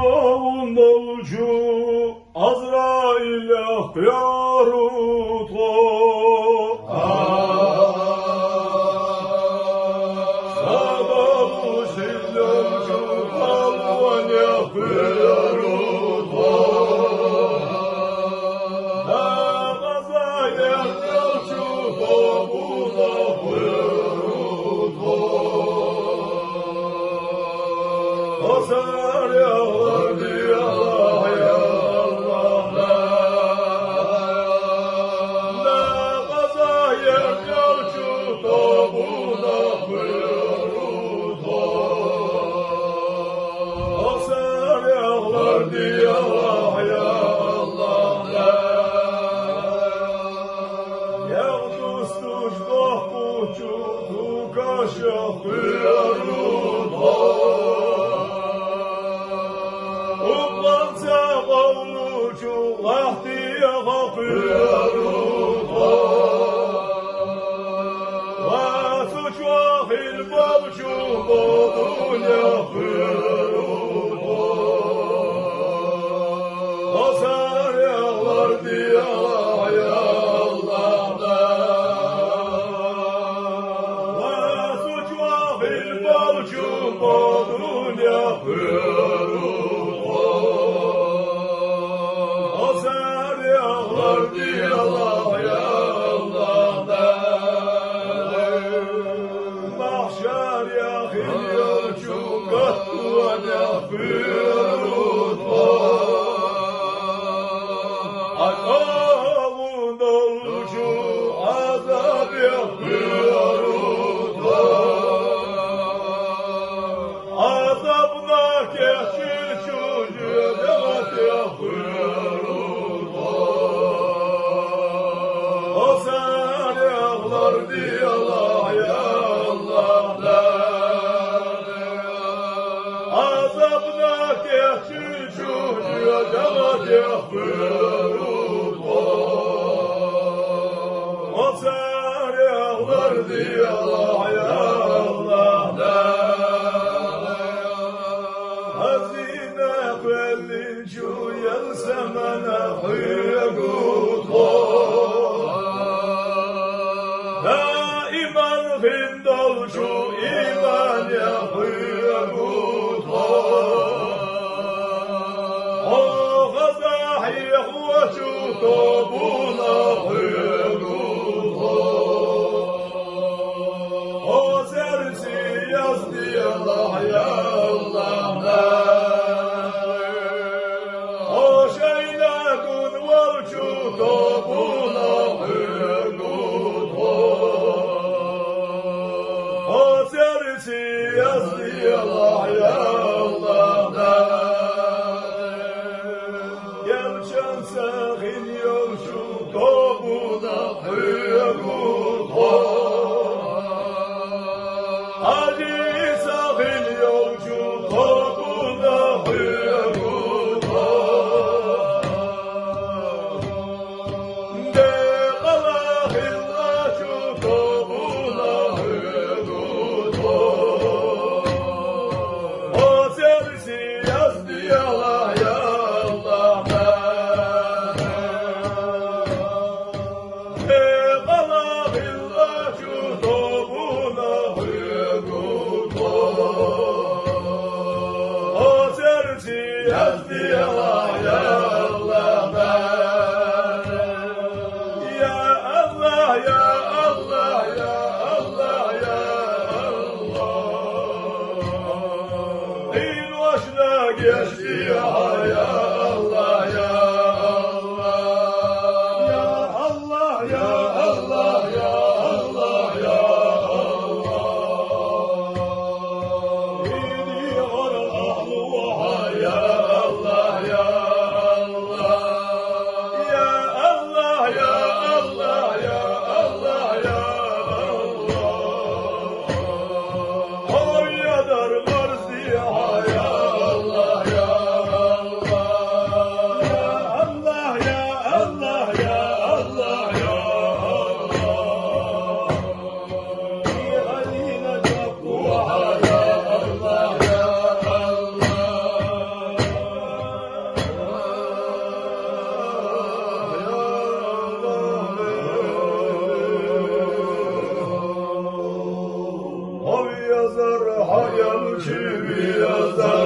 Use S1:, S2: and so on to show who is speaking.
S1: Olcu Azrail yaktı Sadamu şillomcu kalvan yaktı Asar yağlar diyallah ya Allah Ne kaza yer yavcu tabuna buyurut Asar yağlar diyallah ya Allah Yağdus tuş dohbuçu tukaşak buyurut Lahtiye kapıyorum Ve suç vahil babcu bodun yapıyorum Asar yağlar diyallah ya Allah Ve suç vahil babcu bodun yapıyorum Diyallah ya Allah Mahşer yakıyor çukat duada buyurut Akamın olucu azap yapıyorut Azabına keçir çocuğu devat yapıyorut Diyallah ya Allah Azabına keçi çocuğa devat yapıyoruz O ser yağlar diyallah ya Allah Hazine belli cüyel semene hıyegut Hindolcu iman yapıyoruz O gazahi huvacu tobuna hıyıruz O sersi yaz diyallah ya Allah O şeyle kunvalcu tobuna hıyıruz Yaz diyallah ya Allah Gelçen sahin yolcu tobuna hıyırut Hacı sahin yolcu tobuna hıyırut De kala hillacu tobuna hıyırut Yaz diyallah ya Allah Kala billacu tobuna hıyırut O sersi yaz diyallah ya Allah Ya Allah ya Allah ya Allah ya Allah geçti ya Allah ya Allah Ya Allah ya Allah ya Allah ya Allah Gidiyor ahluha ya Allah ya Allah Ya Allah ya Allah ya Allah ya Allah Konya'dır Marsiya ya Allah ya Allah yazar, hayal kimi yazar.